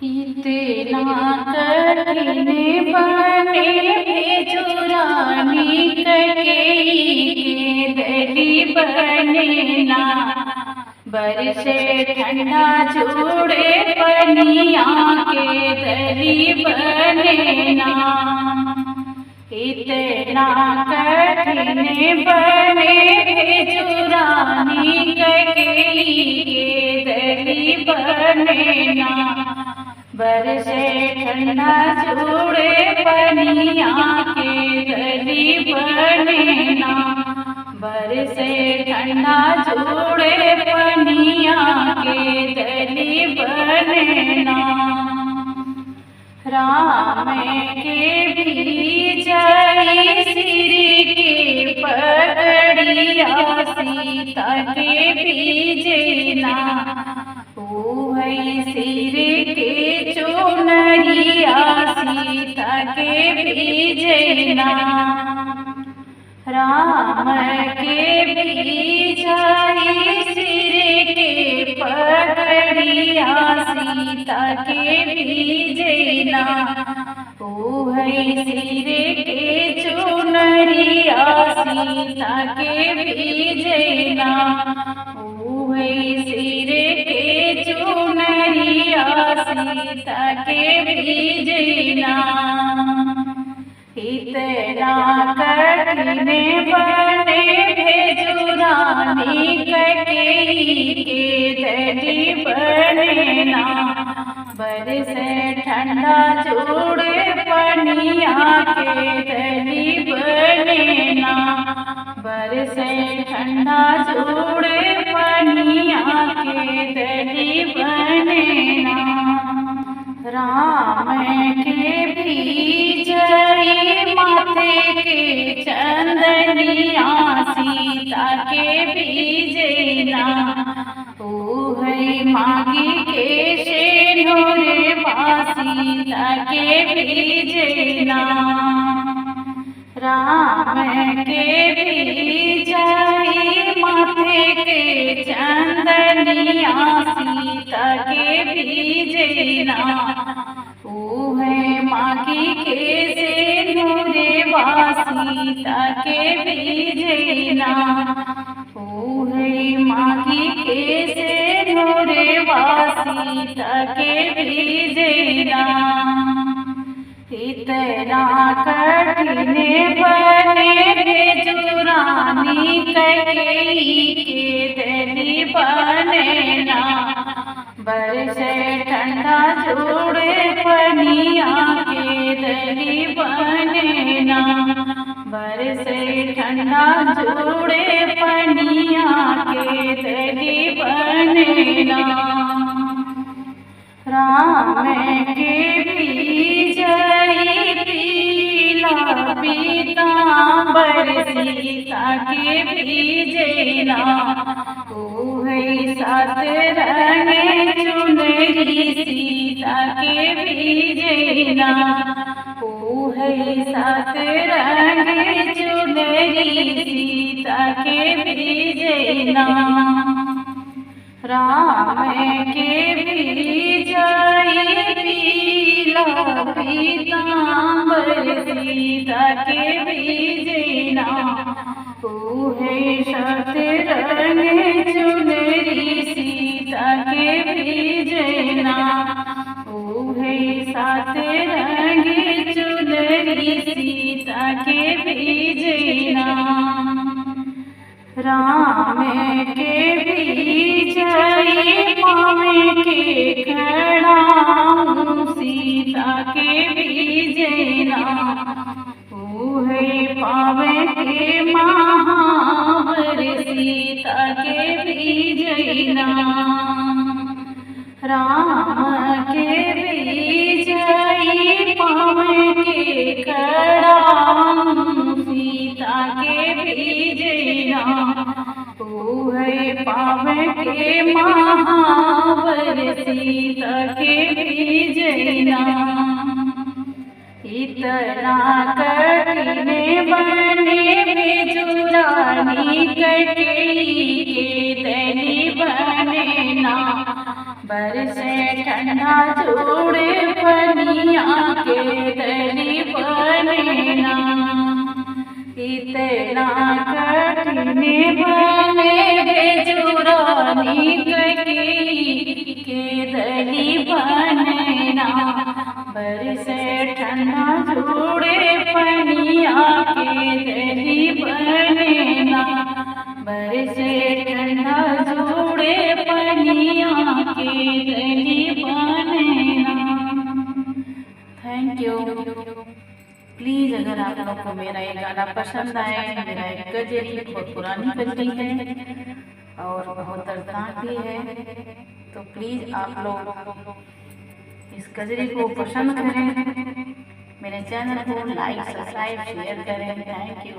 इतना कठिन बने भेजुरानी ककेई के दली बने ना। बरसे ठंडा जोड़े पनिया के दली बने ना। इतना कठिन बने भेजुरानी ककेई के दली बने ना। बरसे ठंडा जोड़े पनिया के दली बने ना। बरसे ठंडा जोड़े पनिया के दली बने ना। राम के बीजई सिर के पगड़िया सीता के बीजना। ओहई सिर के चुनरिया सीता के बीजना। राम के बीजई सिर के पगड़िया सीता के बीजना। ओहई सिर के चुनरिया सीता के बीजना। ओहई सिर के चुनरिया सीता के बीजना। इतना कठिन बने भेजुरानी ककेई के दली बने ना। बरसे ठंडा जोड़े पनिया के दली बने ना। बरसे ठंडा जोड़े पनिया के दली बने ना। राम के बीजई माथे के चंदनिया सीता के बीजना। ओहई मांगी के शेनुरे सीता के बीजना। राम के बीजई माथे के चंदनिया सीता के बीजना। ओहे मांगी के शेनुरे सीता के बीजना। ओहे मांगी के शेनुरे सीता के बीजना। इतना कठिन बने भेजुरानी ककेई के दली बने ना। बरसे ठंडा जोड़े पनिया के दली बने ना। बरसे ठंडा जोड़े पनिया के दली बने ना। राम के बीजई पीला पीतांबर सीता के बीजना। ओहई सात रंग चुनरी सीता के बीजना। ओहई सात रंग चुनरी सीता के बीजना। राम के बीजई पीला पीतांबर सीता के बीजना। ओहे शतरंग चुनरी सीता के बीजना। ओहे सात रंग चुनरी सीता के बीजना। राम के बीजई पावे के खड़ाऊं सीता के बीजना। ओहे पावे के महावर सीता के बीजना। राम के बीजई पावे के खड़ाऊं सीता के बीजना। ओहे पावे के महावर सीता के बीजना। इतना कठिन बने भेजुरानी ककेई के दली बने ना। बरसे ठंडा जोड़े पनिया के दली बनेना, इतना कठिन बने जुरानी के दली बनेना। बरसे ठंडा जोड़े पनिया के दली बनेना, बरसे ठंडा जोड़े पनिया के दली बनेना। Thank you. प्लीज़ अगर आप लोगों को मेरा ये गाना पसंद आए, मेरा एक गजल बहुत पुरानी गजल है और बहुत दर्दनाक भी है, तो प्लीज़ आप लोग इस गजल को पसंद करें, मेरे चैनल को लाइक सब्सक्राइब शेयर करें। Thank you.